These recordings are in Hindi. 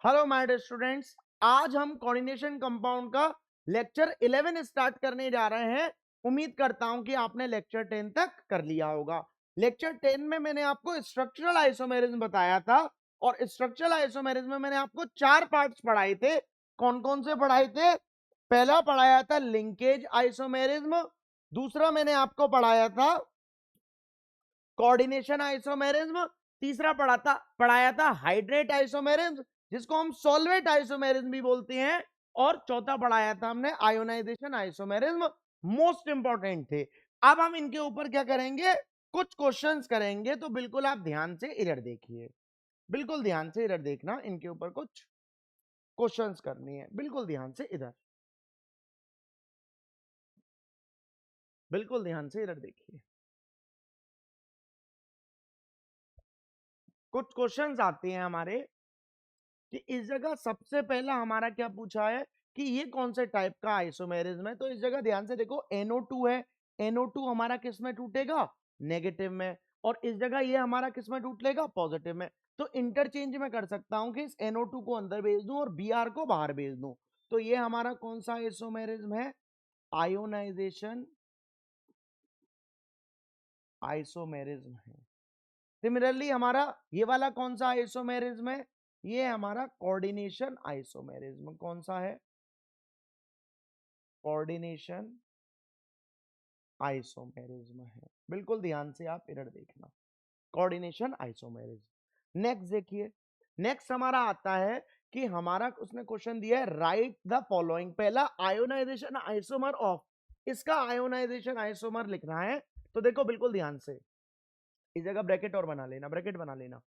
हेलो माय डियर स्टूडेंट्स, आज हम कोऑर्डिनेशन कंपाउंड का लेक्चर 11 स्टार्ट करने जा रहे हैं। उम्मीद करता हूं कि आपने लेक्चर 10 तक कर लिया होगा। लेक्चर 10 में मैंने आपको स्ट्रक्चरल आइसोमेरिज्म बताया था और स्ट्रक्चरल आइसोमेरिज्म में मैंने आपको 4 पार्ट्स पढ़ाए थे। कौन कौन से पढ़ाए थे? पहला पढ़ाया था लिंकेज आइसोमेरिज्म, दूसरा मैंने आपको पढ़ाया था कोऑर्डिनेशन आइसोमेरिज्म, तीसरा पढ़ाया था हाइड्रेट आइसोमेरिज्म जिसको हम सॉल्वेट आइसोमेरिज्म भी बोलते हैं, और चौथा पढ़ाया था हमने आयोनाइजेशन आइसोमेरिज्म। मोस्ट इंपॉर्टेंट थे। अब हम इनके ऊपर क्या करेंगे, कुछ क्वेश्चंस करेंगे, तो बिल्कुल आप ध्यान से इधर देखिए, बिल्कुल ध्यान से इधर देखना। इनके ऊपर कुछ क्वेश्चंस करनी है, बिल्कुल ध्यान से इधर, बिल्कुल ध्यान से इधर देखिए। कुछ क्वेश्चंस आते हैं हमारे कि इस जगह सबसे पहला हमारा क्या पूछा है कि ये कौन से टाइप का आइसोमेरिज्म है। तो इस जगह ध्यान से देखो, NO2 है। NO2 हमारा किस में टूटेगा? नेगेटिव में। और इस जगह ये हमारा किस में टूटेगा? पॉजिटिव में। तो इंटरचेंज में कर सकता हूं कि इस NO2 को अंदर भेज दूं और Br को बाहर भेज दूं। तो ये हमारा कौन सा आइसोमेरिज्म है? आयोनाइजेशन आइसोमेरिज्म है। सिमिलरली हमारा ये वाला कौन सा आइसोमेरिज्म है? ये हमारा कोऑर्डिनेशन आइसोमेरिज्म। कौन सा है? कोऑर्डिनेशन आइसोमेरिज्म है। बिल्कुल ध्यान से आप इधर देखना, कोऑर्डिनेशन आइसोमेरिज्म। नेक्स्ट देखिए, नेक्स्ट हमारा आता है कि हमारा उसने क्वेश्चन दिया है राइट द फॉलोइंग। पहला आयोनाइजेशन आइसोमर ऑफ, इसका आयोनाइजेशन आइसोमर लिखना है। तो देखो बिल्कुल ध्यान से, इस जगह ब्रैकेट और बना लेना, ब्रैकेट बना लेना।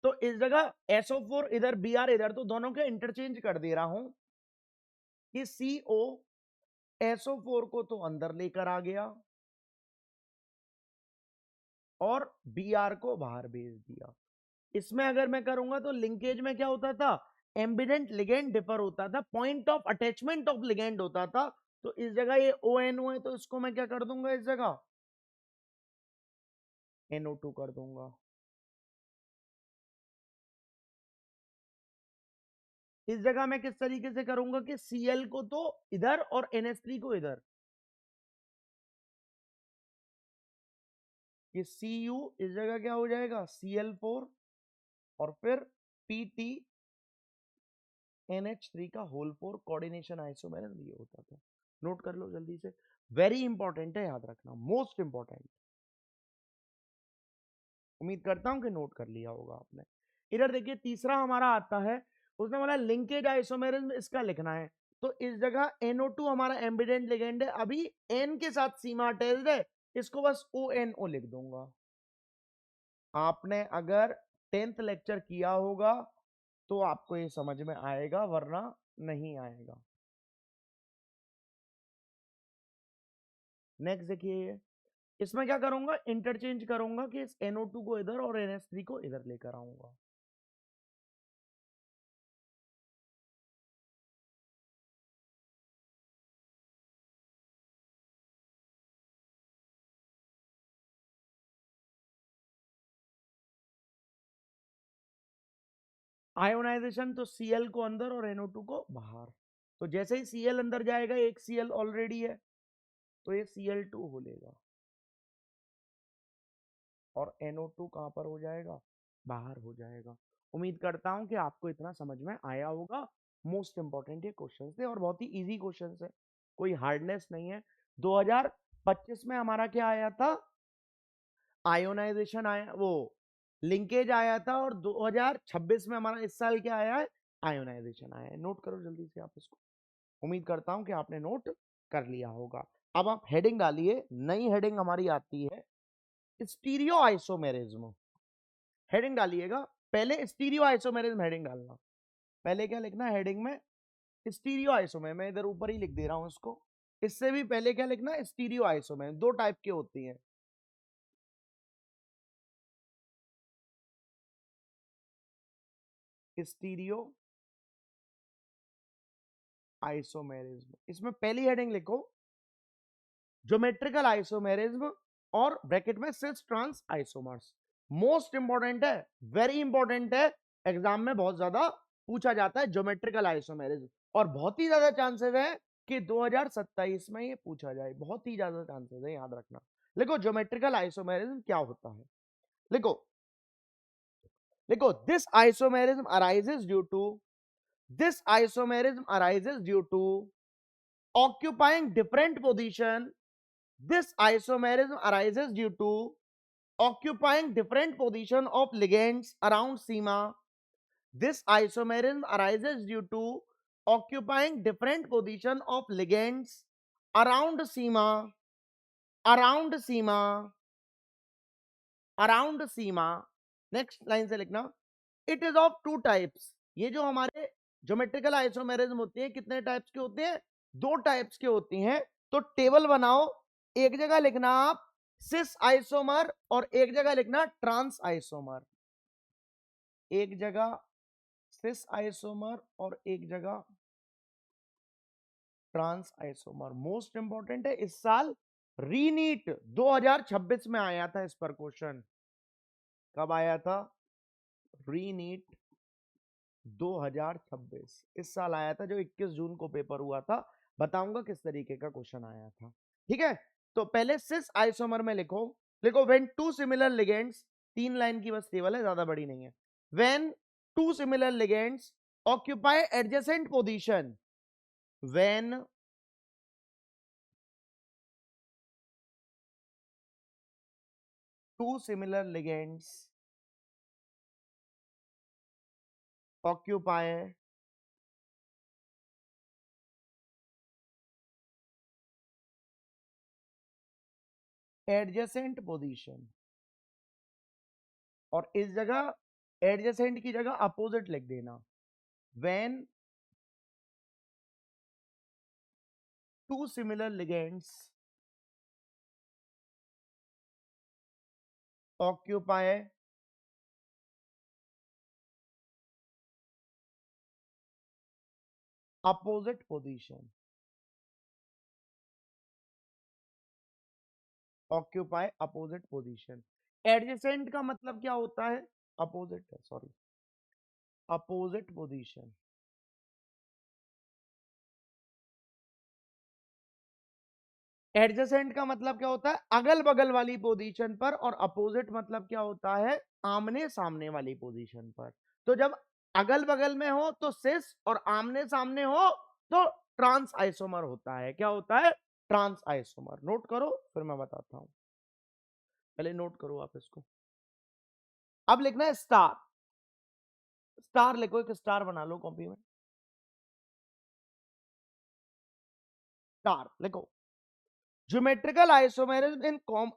तो इस जगह SO4 इधर, Br इधर, तो दोनों के इंटरचेंज कर दे रहा हूं कि CO SO4 को तो अंदर लेकर आ गया और Br को बाहर भेज दिया। इसमें अगर मैं करूंगा तो लिंकेज में क्या होता था? एम्बिडेंट लिगेंड डिफर होता था, point of attachment of ligand होता था। तो इस जगह ये ONO है, तो इसको मैं क्या कर दूंगा? इस जगह NO2 कर दूंगा। इस जगह मैं किस तरीके से करूंगा कि Cl को तो इधर और NH3 को इधर, कि Cu इस जगह क्या हो जाएगा? Cl4 और फिर PT NH3 का होल 4। कोऑर्डिनेशन आइसोमेरिज्म ये होता था। नोट कर लो जल्दी से, वेरी इंपॉर्टेंट है, याद रखना, मोस्ट इंपॉर्टेंट। उम्मीद करता हूं कि नोट कर लिया होगा आपने। इधर देखिए, तीसरा हमारा आता है, उसने बोला लिंकेज आइसोमेरिज्म, इसका लिखना है। तो इस जगह NO2 हमारा एम्बिडेंट लिगेंड है, अभी N के साथ सीमा अटैच्ड है, इसको बस ONO लिख दूंगा। आपने अगर 10th लेक्चर किया होगा तो आपको ये समझ में आएगा, वरना नहीं आएगा। नेक्स्ट देखिए, इसमें क्या करूंगा? इंटरचेंज करूंगा कि इस NO2 को इधर और NH3 को इधर लेकर आऊंगा। आयोनाइजेशन तो Cl को अंदर और NO2 को बाहर। तो जैसे ही Cl अंदर जाएगा, एक Cl ऑलरेडी है, तो ये Cl2 हो लेगा और NO2 कहां पर हो जाएगा? बाहर हो जाएगा। उम्मीद करता हूं कि आपको इतना समझ में आया होगा। मोस्ट इंपॉर्टेंट ये क्वेश्चन थे और बहुत ही इजी क्वेश्चन है, कोई हार्डनेस नहीं है। 2025 में हमारा क्या आया था? आयोनाइजेशन आया, वो लिंकेज आया था, और 2026 में हमारा इस साल क्या आया है? आयोनाइजेशन आया है। नोट करो जल्दी से आप इसको। उम्मीद करता हूं कि आपने नोट कर लिया होगा। अब आप हेडिंग डालिए, नई हेडिंग हमारी आती है स्टीरियो आइसोमेरिज्म। हेडिंग डालिएगा, पहले स्टीरियो आइसोमेरिज्म हेडिंग डालना। पहले क्या लिखना हेडिंग में? स्टीरियो आइसोमेर, मैं इधर ऊपर ही लिख दे रहा हूं इसको। इससे भी पहले क्या लिखना? स्टीरियो आइसोमेर। दो टाइप की होती है, स्टीरियो आइसोमेरिज्म। इसमें पहली हेडिंग लिखो ज्योमेट्रिकल आइसोमेरिज्म, और ब्रैकेट में cis trans isomers. Most important है, वेरी इंपॉर्टेंट है, एग्जाम में बहुत ज्यादा पूछा जाता है ज्योमेट्रिकल आइसोमेरिज्म, और बहुत ही ज्यादा चांसेस है कि 2027 में ये पूछा जाए, बहुत ही ज्यादा चांसेस है, याद रखना। लिखो ज्योमेट्रिकल आइसोमेरिज्म क्या होता है, लिखो लिखो this isomerism arises due to occupying different position. This isomerism arises due to occupying different position of ligands around Seema. This isomerism arises due to occupying different position of ligands around Seema, around Seema, around Seema. Next line से लिखना, it is of two types. ये जो हमारे ज्योमेट्रिकल आइसोमेरिज्म होते हैं कितने टाइप्स के होते हैं, दो टाइप्स के होती हैं. तो टेबल बनाओ, एक जगह लिखना आप सिस आइसोमर और एक जगह लिखना ट्रांस आइसोमर. एक जगह सिस आइसोमर और एक जगह ट्रांस आइसोमर. मोस्ट इंपॉर्टेंट है, इस साल रीनीट 2026 में आया था इस पर क्वेश्चन. कब आया था? रीनीट 2026 इस साल आया था, जो 21 जून को पेपर हुआ था. बताऊंगा किस तरीके का क्वेश्चन आया था. ठीक है, तो पहले सिस आइसोमर में लिखो, लिखो when two similar ligands, 3 line की बस टेबल है, ज्यादा बड़ी नहीं है. When two similar ligands occupy adjacent position, when two similar ligands occupy adjacent position, और इस जगह एडजेसेंट की जगह अपोजिट लिख देना. When two similar ligands occupy opposite position, occupy opposite position. adjacent का मतलब क्या होता है? opposite है, सॉरी, opposite position. एडजेसेंट का मतलब क्या होता है? अगल बगल वाली पोजीशन पर, और अपोजिट मतलब क्या होता है? आमने सामने वाली पोजीशन पर. तो जब अगल बगल में हो तो सिस, और आमने सामने हो तो ट्रांस आइसोमर होता है. क्या होता है? Trans isomer. नोट करो, फिर मैं बताता हूं. पहले नोट करो आप इसको. अब लिखना है स्टार. स्टार लिखो, एक स्टार बना लो कॉपी में. स्टार लिखो. Geometrical isomerism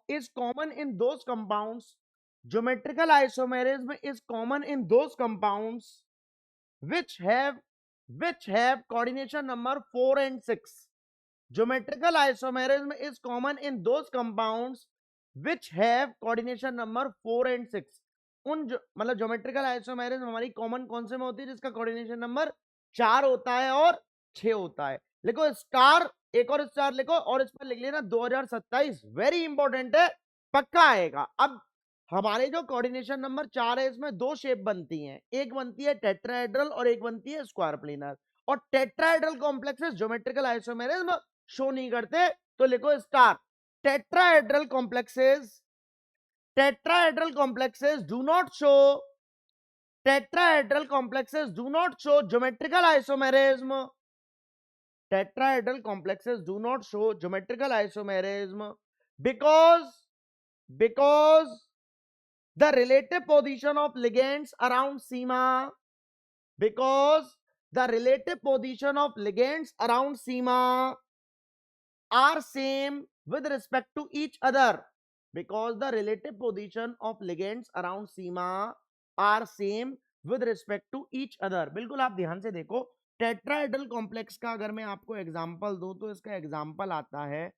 is common in those compounds. Geometrical isomerism is common in those compounds which have coordination number 4 and 6. Geometrical isomerism is common in those compounds which have coordination number 4 and 6. मतलब ज्योमेट्रिकल आइसोमेरिज्म हमारी कॉमन कौन से में होती है? जिसका कोऑर्डिनेशन नंबर 4 होता है और 6 होता है. लिखो स्टार, एक और स्टार लिखो, और इस पर लिख लेना 2027. वेरी इंपॉर्टेंट है, पक्का आएगा. अब हमारे जो कोऑर्डिनेशन नंबर 4 है, इसमें दो शेप बनती हैं. एक बनती है टेट्राहेड्रल और एक बनती है स्क्वायर प्लेनर. और tetrahedral complexes geometrical isomerism show नहीं करते. तो लिखो star. Tetrahedral complexes do not show geometrical isomerism. Tetrahedral complexes do not show geometrical isomerism because the relative position of ligands around Seema, because the relative position of ligands around Seema are same with respect to each other. Because the relative position of ligands around Seema are same with respect to each other. बिल्कुल आप ध्यान से देखो, टेट्राहेड्रल कॉम्प्लेक्स का अगर मैं आपको एग्जांपल दूं तो इसका एग्जांपल आता है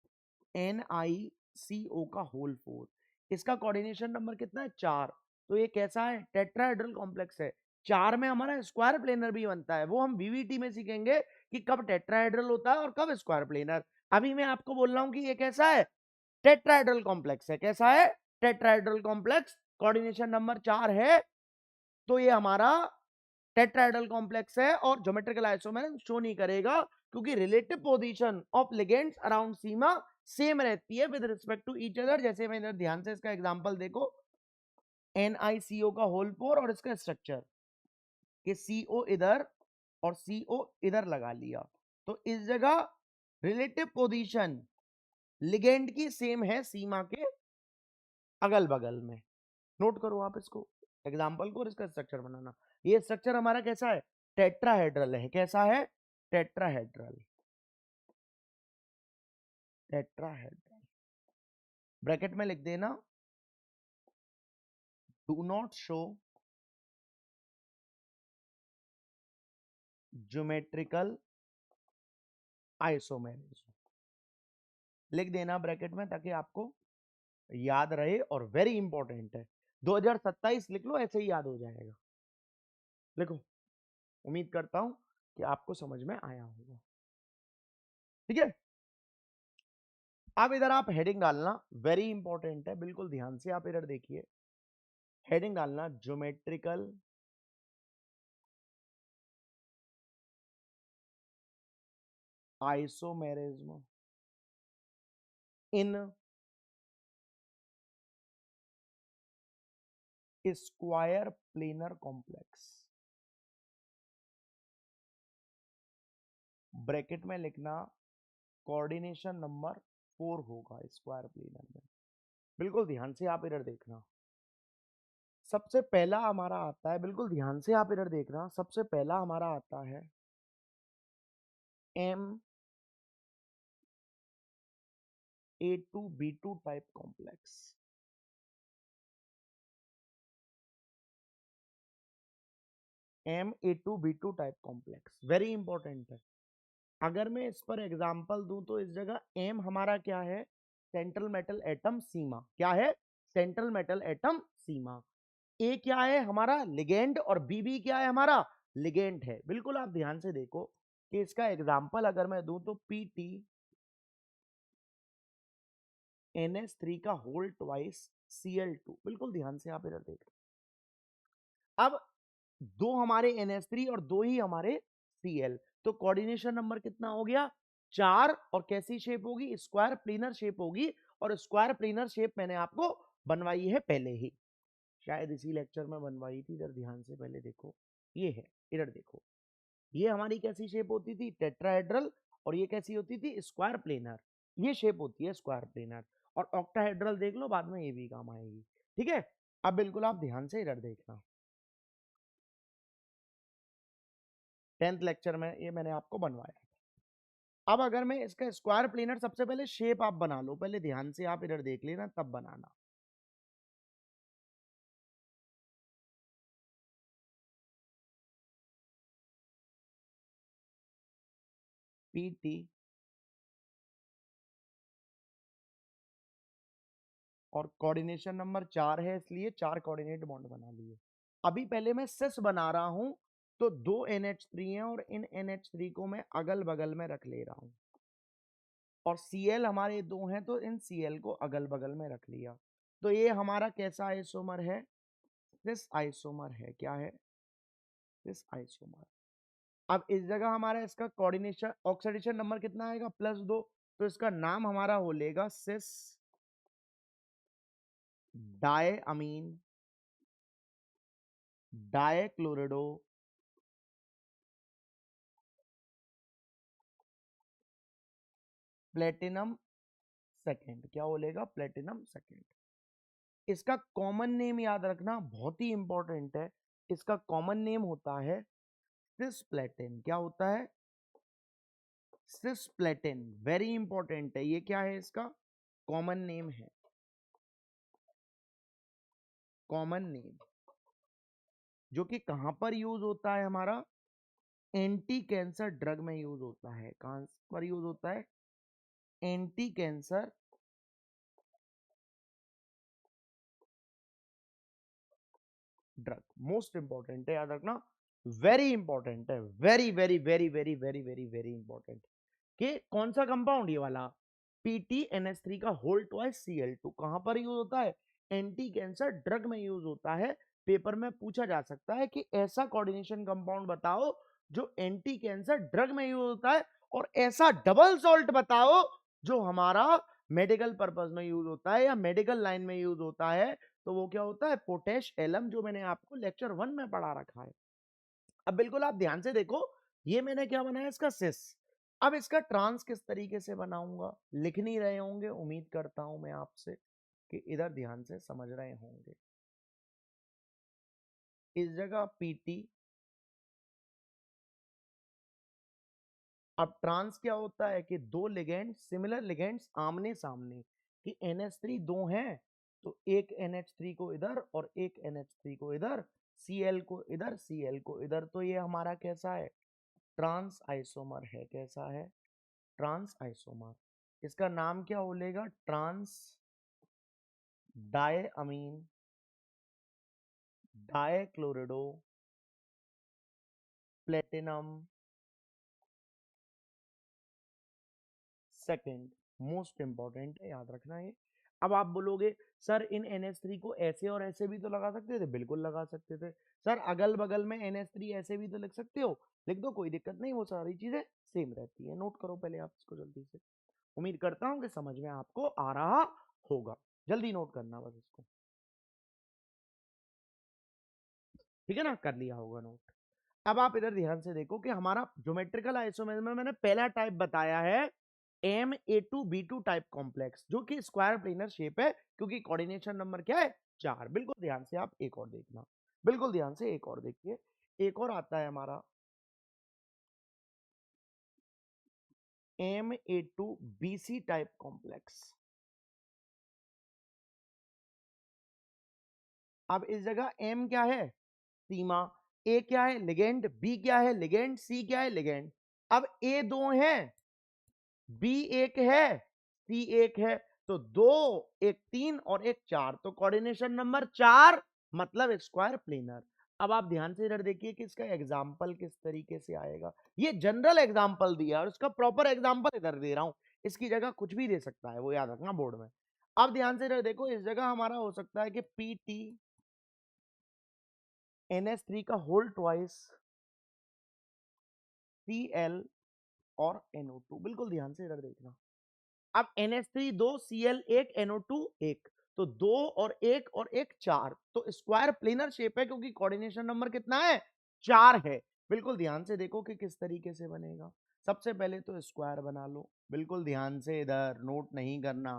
NiCO का होल 4. इसका कोऑर्डिनेशन नंबर कितना है? 4. तो ये कैसा है? टेट्राहेड्रल कॉम्प्लेक्स है. 4 में हमारा स्क्वायर प्लेनर भी बनता है. वो हम बीवीटी में सीखेंगे कि कब टेट्राहेड्रल होता है और कब स्क्वायर प्लेनर. अभी मैं आपको बोल रहा हूं कि ये कैसा है? टेट्राहेड्रल कॉम्प्लेक्स है. कैसा है? Tetrahedral complex. कोऑर्डिनेशन नंबर 4 है, तो ये हमारा टेट्राहेड्रल कॉम्प्लेक्स है और ज्योमेट्रिकल आइसोमेर शो नहीं करेगा क्योंकि relative position of ligands around सीमा सेम रहती है with respect to each other. जैसे मैं इधर ध्यान से इसका एग्जांपल देखो, NiCO का होल 4 और इसका स्ट्रक्चर कि CO इधर और CO इधर लगा लिया, तो इस जगह रिलेटिव पोजीशन लिगेंड की सेम है सीमा के अगल बगल में। नोट करो आप इसको एग्जांपल को और इसका स्ट्रक्चर बनाना। ये स्ट्रक्चर हमारा कैसा है? टेट्राहेड्रल है। कैसा है? टेट्राहेड्रल। टेट्राहेड्रल ब्रैकेट में लिख देना, do not show geometrical isomerism, लिख देना ब्रैकेट में ताकि आपको याद रहे और वेरी इंपॉर्टेंट है। 2027 लिख लो, ऐसे ही याद हो जाएगा। लिखो, उम्मीद करता हूं कि आपको समझ में आया होगा। ठीक है, अब इधर आप हेडिंग डालना, वेरी इंपॉर्टेंट है, बिल्कुल ध्यान से आप इधर देखिए। हेडिंग डालना geometrical isomerism in square planar complex. Bracket में लिखना कोऑर्डिनेशन नंबर 4 होगा स्क्वायर प्लेनर में। बिल्कुल ध्यान से आप इधर देखना। सबसे पहला हमारा आता है, बिल्कुल ध्यान से आप इधर देखना, सबसे पहला हमारा आता है MA2B2 type complex. MA2B2 type complex very important है। अगर मैं इस पर एग्जांपल दूं तो इस जगह M हमारा क्या है? सेंट्रल मेटल एटम सीमा। क्या है? सेंट्रल मेटल एटम सीमा। ए क्या है? हमारा लिगेंड, और बीबी क्या है? हमारा लिगेंड है। बिल्कुल आप ध्यान से देखो कि इसका एग्जांपल अगर मैं दूं तो PT NH3 का होल ट्वाइस Cl2। बिल्कुल ध्यान से आप इधर देखो। अब दो हमारे NH3 और दो ही हमारे Cl, तो कोऑर्डिनेशन नंबर कितना हो गया? 4। और कैसी शेप होगी? स्क्वायर प्लेनर शेप होगी। और स्क्वायर प्लेनर शेप मैंने आपको बनवाई है पहले ही, शायद इसी लेक्चर में बनवाई थी। इधर ध्यान से पहले देखो, ये है, इधर देखो, ये हमारी कैसी शेप होती थी? टेट्राहेड्रल। और ये कैसी होती थी? Square planar. ये शेप होती है स्क्वायर प्लेनर। और ऑक्टाहेड्रल देख लो, बाद में ये भी काम आएगी। ठीक है, अब बिल्कुल आप ध्यान से इधर देखना। 10th लेक्चर में ये मैंने आपको बनवाया था। अब अगर मैं इसका स्क्वायर प्लेनर, सबसे पहले शेप आप बना लो, पहले ध्यान से आप इधर देख लेना तब बनाना। PT और कोऑर्डिनेशन नंबर 4 है, इसलिए 4 कोऑर्डिनेट बॉन्ड बना लिए। अभी पहले मैं सिस बना रहा हूं, तो 2 NH3 हैं और इन NH3 को मैं अगल बगल में रख ले रहा हूं। और Cl हमारे 2 हैं, तो इन Cl को अगल बगल में रख लिया। तो ये हमारा कैसा आइसोमर है? सिस आइसोमर है। क्या है? Cis isomer. अब इस जगह हमारा इसका कोऑर्डिनेशन ऑक्सीडेशन नंबर कितना आएगा? +2। तो इसका नाम हमारा हो लेगा सिस डायअमीन डायक्लोरिडो प्लेटिनम सेकेंड। क्या बोलेगा? Platinum second. इसका कॉमन नेम याद रखना, बहुत ही इंपॉर्टेंट है। इसका कॉमन नेम होता है सिस्प्लेटिन। क्या होता है? सिस्प्लेटिन। वेरी इंपॉर्टेंट है। ये क्या है? इसका कॉमन नेम है। कॉमन नेम जो कि कहां पर यूज होता है? हमारा एंटी कैंसर ड्रग में यूज होता है। कहां पर यूज होता है? Anti cancer drug. Most important है, याद रखना, वेरी इंपॉर्टेंट है, very very very very very very very important. कि कौन सा कंपाउंड? ये वाला PTNH3 का होल ट्वाइस Cl2 कहां पर यूज होता है? एंटी कैंसर ड्रग में यूज होता है। पेपर में पूछा जा सकता है कि ऐसा कोऑर्डिनेशन कंपाउंड बताओ जो एंटी कैंसर ड्रग में यूज होता है, और ऐसा डबल सॉल्ट बताओ जो हमारा मेडिकल पर्पस में यूज होता है या मेडिकल लाइन में यूज होता है। तो वो क्या होता है? पोटेश एलम, जो मैंने आपको लेक्चर 1 में पढ़ा रखा है। अब बिल्कुल आप ध्यान से देखो, ये मैंने क्या बनाया, इसका सिस। अब इसका ट्रांस किस तरीके से बनाऊंगा, लिख नहीं रहे होंगे, उम्मीद करता हूं मैं आपसे कि इधर ध्यान से समझ रहे होंगे। इस जगह पीटी। अब ट्रांस क्या होता है कि दो लिगेंड, सिमिलर लिगेंड्स आमने सामने, कि NH3 दो हैं, तो एक NH3 को इधर और एक NH3 को इधर, Cl को इधर, Cl को इधर, तो ये हमारा कैसा है? ट्रांस आइसोमर है। कैसा है? Trans isomer. इसका नाम क्या बोलेगा? Trans diammine dichlorido platinum second. Most important है, याद रखना है। अब आप बोलोगे सर इन NH3 को ऐसे और ऐसे भी तो लगा सकते थे। बिल्कुल लगा सकते थे सर, अगल बगल में NH3 ऐसे भी तो लिख सकते हो, लिख दो, कोई दिक्कत नहीं, वो सारी चीजें सेम रहती है। नोट करो पहले आप इसको जल्दी से। उम्मीद करता हूं कि समझ में आपको आ रहा होगा। जल्दी नोट करना बस इसको, ठीक है ना? कर लिया होगा नोट। अब आप इधर ध्यान से देखो कि हमारा ज्योमेट्रिकल आइसोमेर में मैंने पहला टाइप बताया है Ma2B2 टाइप कॉम्प्लेक्स, जो कि स्क्वायर प्लेनर शेप है, क्योंकि कोऑर्डिनेशन नंबर क्या है? 4। बिल्कुल ध्यान से आप एक और देखना, बिल्कुल ध्यान से एक और देखिए। एक और आता है हमारा Ma2BC टाइप कॉम्प्लेक्स। अब इस जगह M क्या है? सीमा। A क्या है? लिगेंड। B क्या है? लिगेंड। C क्या है? लिगेंड। अब A दो है, बी एक है, सी एक है, तो दो, एक तीन और एक चार, तो कोऑर्डिनेशन नंबर 4, मतलब स्क्वायर प्लेनर। अब आप ध्यान से इधर देखिए कि इसका एग्जाम्पल किस तरीके से आएगा। ये जनरल एग्जाम्पल दिया और इसका प्रॉपर एग्जाम्पल इधर दे रहा हूं। इसकी जगह कुछ भी दे सकता है, वो याद रखना बोर्ड में। अब ध्यान से इधर देखो, इस जगह हमारा हो सकता है कि पीटी NH3 का होल ट्वाइस Cl और NO2। बिल्कुल ध्यान से इधर देखना। अब NH3 दो, Cl एक, NO2 एक, तो दो और एक 4, तो स्क्वायर प्लेनर शेप है, क्योंकि कोऑर्डिनेशन नंबर कितना है? 4 है। बिल्कुल ध्यान से देखो कि किस तरीके से बनेगा। सबसे पहले तो स्क्वायर बना लो, बिल्कुल ध्यान से, इधर नोट नहीं करना।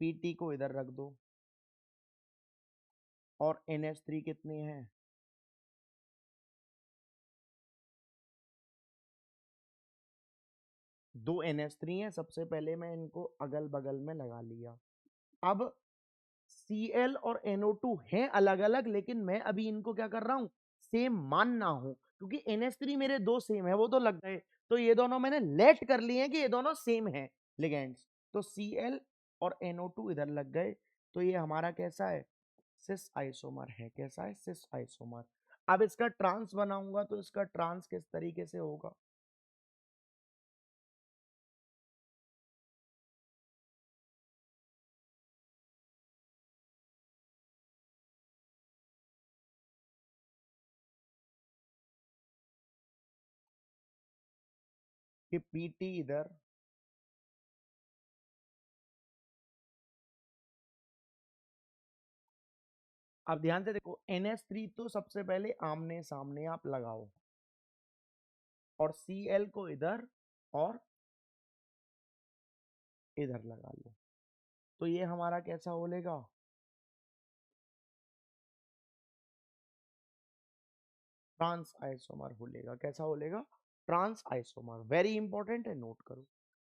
पीटी को इधर रख दो, और NH3 कितने हैं? दो NH3 है। सबसे पहले मैं इनको अगल बगल में लगा लिया। अब Cl और NO2 हैं अलग अलग, लेकिन मैं अभी इनको क्या कर रहा हूं? सेम मानना हूं, क्योंकि NH3 मेरे दो सेम है, वो तो लग गए, तो ये दोनों मैंने लेट कर लिए हैं कि ये दोनों सेम है लिगेंड्स। तो Cl और NO2 इधर लग गए, तो ये हमारा कैसा है? सिस आइसोमर है। कैसा है? Cis isomer. अब इसका ट्रांस बनाऊंगा, तो इसका ट्रांस किस तरीके से होगा? कि पीटी इधर, अब ध्यान से देखो, NH3 तो सबसे पहले आमने सामने आप लगाओ, और Cl को इधर और इधर लगा लो, तो ये हमारा कैसा बोलेगा? ट्रांस आइसोमर बोलेगा। कैसा बोलेगा? Trans isomer. वेरी इंपॉर्टेंट है, नोट करो।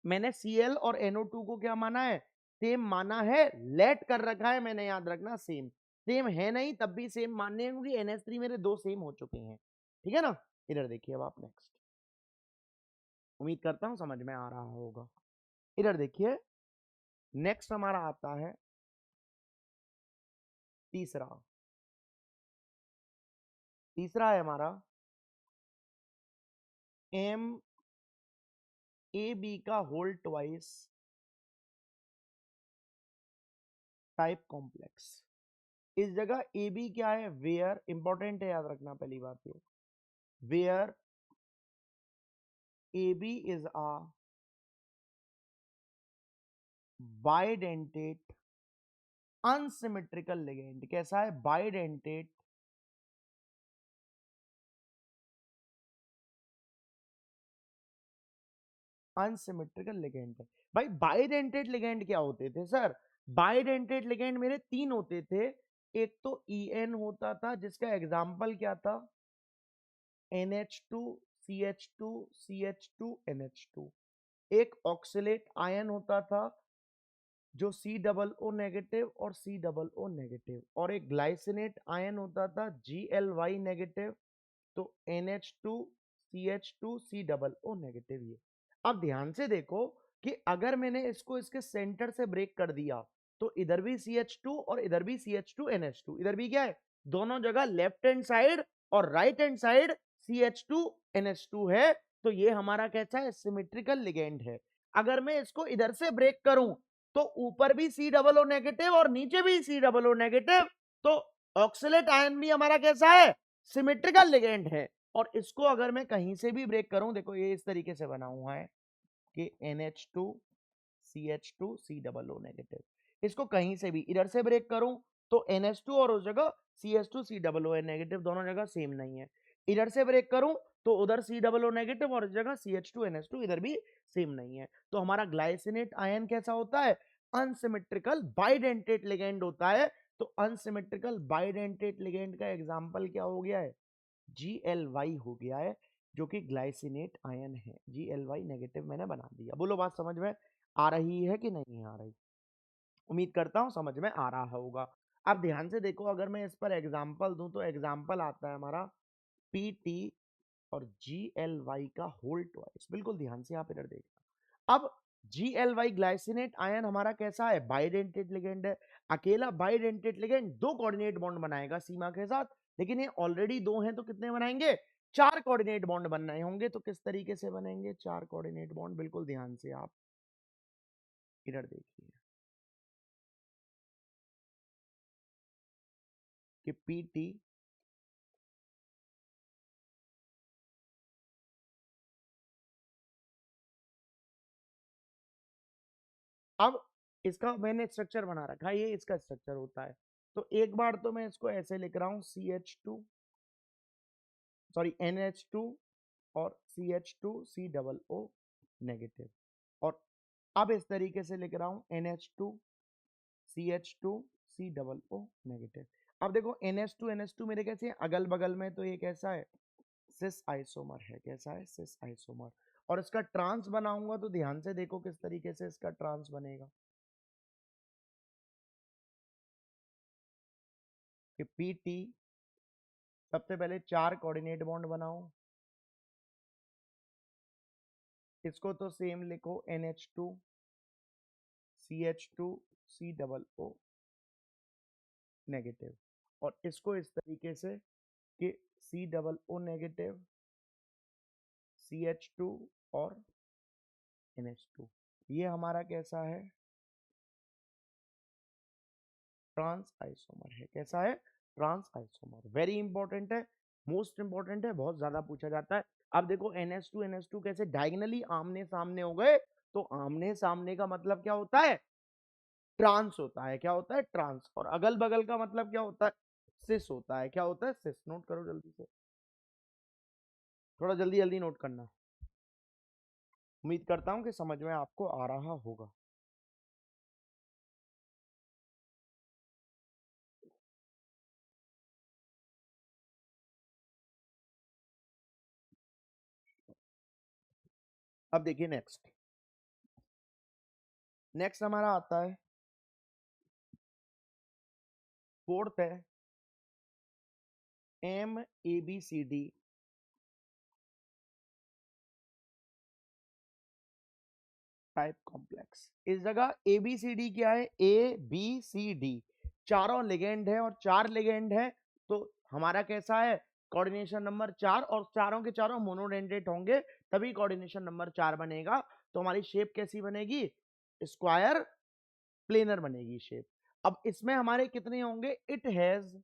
मैंने Cl और NO2 को क्या माना है? सेम माना है, लेट कर रखा है मैंने, याद रखना। सेम सेम है नहीं, तब भी सेम मानने हैं, क्योंकि NH3 मेरे दो सेम हो चुके हैं, ठीक है ना? इधर देखिए, अब आप नेक्स्ट, उम्मीद करता हूं समझ में आ रहा होगा। इधर देखिए, नेक्स्ट हमारा आता है तीसरा। तीसरा है हमारा एम ए बी का होल ट्वाइस टाइप कॉम्प्लेक्स। इस जगह ए बी क्या है, वेयर, इंपॉर्टेंट है याद रखना पहली बात ये, where A B is a bidentate unsymmetrical ligand. कैसा है, बाइडेंटेट अनसिमेट्रिकल लिगेंड है। भाई बाइडेंटेट लिगेंड क्या होते थे सर, बाइडेंटेट लिगेंड मेरे तीन होते थे। एक तो EN होता था जिसका एग्जाम्पल क्या था, NH2 CH2 CH2 NH2। एक ऑक्सीलेट आयन होता था जो C+O नेगेटिव और C+O नेगेटिव, और एक ग्लाइसिनेट आयन होता था GLY नेगेटिव, तो NH2 CH2 C+O नेगेटिव। ये अब ध्यान से देखो कि अगर मैंने इसको इसके सेंटर से ब्रेक कर दिया तो इधर भी CH2 और इधर भी CH2 NH2, इधर भी क्या है, दोनों जगह लेफ्ट हैंड साइड और right hand side CH2 NH2 है। तो ये हमारा कैसा है, सिमेट्रिकल लिगेंड है। अगर मैं इसको इधर से ब्रेक करूं तो ऊपर भी C+O नेगेटिव और नीचे भी C+O नेगेटिव, तो ऑक्सीलेट आयन भी हमारा कैसा है, सिमेट्रिकल लिगेंड है। और इसको अगर मैं कहीं से भी ब्रेक करूं, देखो ये इस तरीके से बना हुआ है कि NH2 CH2 C+O नेगेटिव, इसको कहीं से भी इधर से ब्रेक करूं तो NH2 और उस जगह CH2 C+O नेगेटिव, दोनों जगह सेम नहीं है। इधर से ब्रेक करूं तो उधर C+O नेगेटिव और इस जगह CH2 NH2 इधर भी सेम नहीं है। तो हमारा ग्लाइसिनेट आयन कैसा होता है, अनसिमेट्रिकल बाइडेंटेट लिगेंड होता है। तो अनसिमेट्रिकल बाइडेंटेट लिगेंड का एग्जांपल क्या हो गया है, GLY हो गया है, जो कि ग्लाइसिनेट आयन है। GLY नेगेटिव मैंने बना दिया। बोलो बात समझ में आ रही है कि नहीं आ रही, उम्मीद करता हूं समझ में आ रहा होगा। अब ध्यान से देखो, अगर मैं इस पर एग्जाम्पल दूं तो एग्जाम्पल आता है हमारा PT और GLY का होल ट्वाइस। बिल्कुल ध्यान से आप इधर देखना। अब GLY ग्लाइसिनेट आयन हमारा कैसा है, बाइडेंटेट लिगेंड है। अकेला बाइडेंटेट लिगेंड दो कोऑर्डिनेट बॉन्ड बनाएगा सीमा के साथ, लेकिन ये ऑलरेडी दो हैं तो कितने बनाएंगे, चार कोऑर्डिनेट बॉन्ड बनने होंगे। तो किस तरीके से बनेंगे चार कोऑर्डिनेट बॉन्ड, बिल्कुल ध्यान से आप इधर देखिए कि PT अब इसका मैंने स्ट्रक्चर बना रखा है, ये इसका स्ट्रक्चर होता है। तो एक बार तो मैं इसको ऐसे लिख रहा हूं CH2 सॉरी NH2 और CH2 C+O नेगेटिव, और अब इस तरीके से लिख रहा हूं NH2 CH2 C+O नेगेटिव। अब देखो NH2 मेरे कैसे हैं, अगल बगल में, तो ये कैसा है, सिस आइसोमर है। कैसा है, सिस आइसोमर। और इसका ट्रांस बनाऊंगा तो ध्यान से देखो किस तरीके से इसका ट्रांस बनेगा कि PT सबसे पहले चार कोऑर्डिनेट बॉन्ड बनाओ, इसको तो सेम लिखो NH2 CH2 C+O नेगेटिव, और इसको इस तरीके से कि C+O नेगेटिव CH2 और NH2। ये हमारा कैसा है, ट्रांस आइसोमर है। कैसा है, ट्रांस आइसोमर। वेरी इंपॉर्टेंट है, मोस्ट इंपॉर्टेंट है, बहुत ज्यादा पूछा जाता है। अब देखो NH2 कैसे डायगनली आमने सामने हो गए, तो आमने सामने का मतलब क्या होता है, ट्रांस होता है। क्या होता है, ट्रांस। और अगल बगल का मतलब क्या होता है, सिस होता है। क्या होता है, सिस। नोट करो जल्दी से, थोड़ा जल्दी जल्दी नोट करना। उम्मीद करता हूं कि समझ में आपको आ रहा होगा। अब देखिए नेक्स्ट, नेक्स्ट हमारा आता है फोर्थ है MABCD टाइप कॉम्प्लेक्स। इस जगह ABCD क्या है, ABCD चारों लिगेंड है और चार लिगेंड है। तो हमारा कैसा है, कोऑर्डिनेशन नंबर चार, और चारों के चारों मोनोडेंटेट होंगे तभी कोऑर्डिनेशन नंबर चार बनेगा। तो हमारी शेप कैसी बनेगी, स्क्वायर प्लेनर बनेगी शेप। अब इसमें हमारे कितने होंगे, इट हैज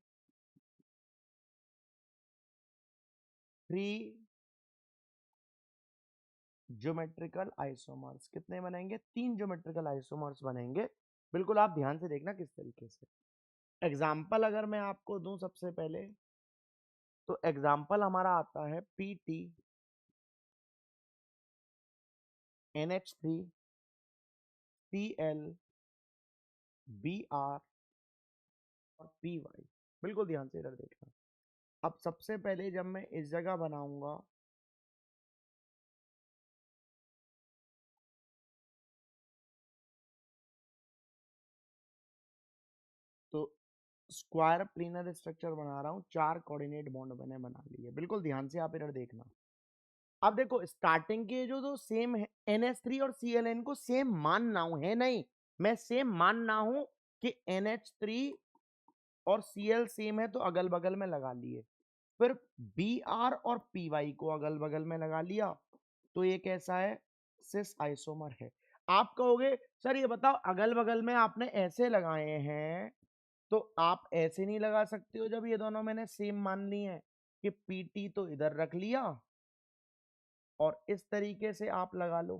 3 ज्योमेट्रिकल आइसोमर्स। कितने बनेंगे, 3 ज्योमेट्रिकल आइसोमर्स बनेंगे। बिल्कुल आप ध्यान से देखना किस तरीके से। एग्जाम्पल अगर मैं आपको दूं सबसे पहले, तो एग्जाम्पल हमारा आता है PT NH3 Cl Br और Py। बिल्कुल ध्यान से इधर देखना। अब सबसे पहले जब मैं इस जगह बनाऊंगा, तो स्क्वायर प्लेनर स्ट्रक्चर बना रहा हूं, 4 कोऑर्डिनेट बॉन्ड मैंने बना लिए। बिल्कुल ध्यान से आप इधर देखना। अब देखो स्टार्टिंग के जो दो सेम है, NH3 और Cl को सेम मान ना हूं, है नहीं, मैं सेम मान ना हूं कि NH3 और Cl सेम है तो अगल बगल में लगा लिए, फिर Br और Py को अगल बगल में लगा लिया, तो ये कैसा है, सिस आइसोमर है। आप कहोगे सर ये बताओ अगल बगल में आपने ऐसे लगाए हैं, तो आप ऐसे नहीं लगा सकते हो जब ये दोनों मैंने सेम मान ली है, कि PT तो इधर रख लिया और इस तरीके से आप लगा लो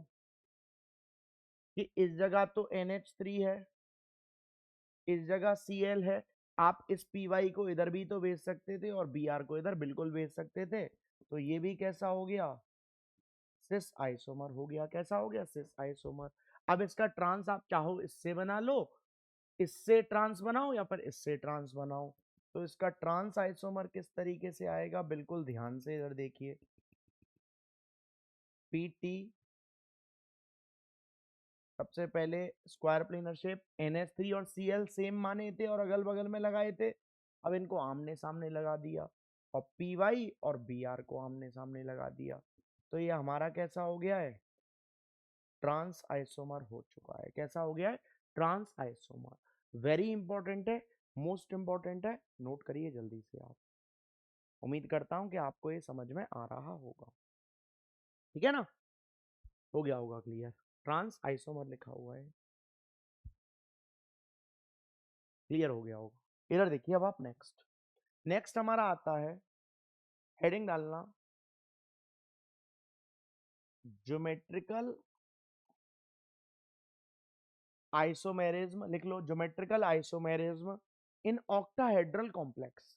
कि इस जगह तो NH3 है, इस जगह Cl है। आप इस Py को इधर भी तो भेज सकते थे और Br को इधर बिल्कुल भेज सकते थे, तो ये भी कैसा हो गया, सिस आइसोमर हो गया। कैसा हो गया, सिस आइसोमर। अब इसका ट्रांस आप चाहो इससे बना लो, इससे ट्रांस बनाओ या फिर इससे ट्रांस बनाओ, तो इसका ट्रांस आइसोमर किस तरीके से आएगा, बिल्कुल ध्यान से इधर देखिए। PT सबसे पहले स्क्वायर प्लेनर शेप, NH3 और Cl सेम माने थे और अगल बगल में लगाए थे, अब इनको आमने सामने लगा दिया, और Py और Br को आमने सामने लगा दिया, तो ये हमारा कैसा हो गया है, ट्रांस आइसोमर हो चुका है। कैसा हो गया है, ट्रांस आइसोमर। वेरी इंपॉर्टेंट है, मोस्ट इंपॉर्टेंट है, नोट करिए जल्दी से आप। उम्मीद करता हूं कि आपको ये समझ में आ रहा होगा, ठीक है ना, हो गया होगा क्लियर। ट्रांस आइसोमर लिखा हुआ है, क्लियर हो गया होगा। इधर देखिए अब आप नेक्स्ट, नेक्स्ट हमारा आता है, हेडिंग डालना ज्योमेट्रिकल आइसोमेरिज्म, लिख लो geometrical isomerism in octahedral complex.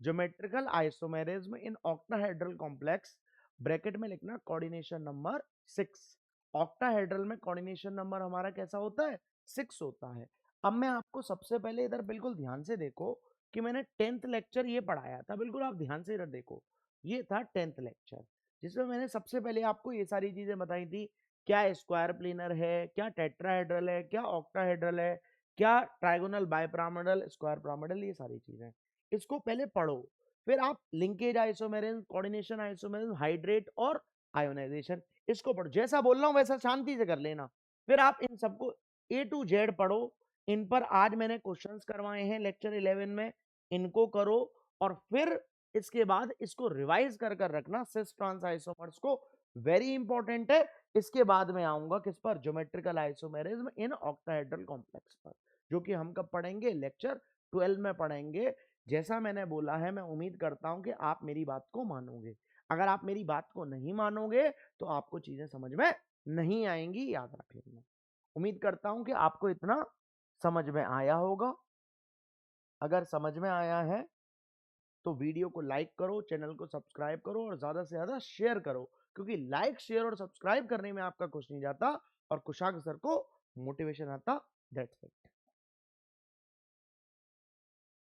Geometrical isomerism in octahedral complex, bracket में लिखना कोऑर्डिनेशन नंबर 6। ऑक्टाहेड्रल में कोऑर्डिनेशन नंबर हमारा कैसा होता है, 6 होता है। अब मैं आपको सबसे पहले इधर बिल्कुल ध्यान से देखो कि मैंने 10th लेक्चर ये पढ़ाया था, बिल्कुल आप ध्यान से इधर देखो, ये था 10th लेक्चर, जिसमें मैंने सबसे पहले आपको ये सारी चीजें बताई थी, क्या स्क्वायर प्लेनर है, क्या टेट्राहेड्रल है, क्या ऑक्टाहेड्रल है, क्या ट्राइगोनल बाइपिरामिडल स्क्वायर पिरामिडल, ये सारी चीजें इसको पहले पढ़ो। फिर आप linkage isomerism, coordination isomerism, hydrate और आयोनाइजेशन, इसको पढ़ो। जैसा बोल रहा हूं वैसा शांति से कर लेना। फिर आप इन सबको A to Z पढ़ो। इन पर आज मैंने क्वेश्चंस करवाए हैं लेक्चर 11 में, इनको करो और फिर इसके बाद इसको रिवाइज कर कर रखना, सिस ट्रांस आइसोमर्स को, वेरी इंपॉर्टेंट है। इसके बाद में आऊंगा किस पर, geometrical isomerism in octahedral complex पर, जो कि हम कब पढ़ेंगे, लेक्चर 12 में पढ़ेंगे। जैसा मैंने बोला है, मैं उम्मीद करता हूं कि आप मेरी बात को मानोगे। अगर आप मेरी बात को नहीं मानोगे तो आपको चीजें समझ में नहीं आएंगी, याद रख लेना। उम्मीद करता हूं कि आपको इतना समझ में आया होगा। अगर समझ में आया है तो वीडियो को लाइक करो, चैनल को सब्सक्राइब करो और ज्यादा से ज्यादा शेयर करो, क्योंकि लाइक शेयर और सब्सक्राइब करने में आपका कुछ नहीं जाता और कुशाग सर को मोटिवेशन आता। That's it.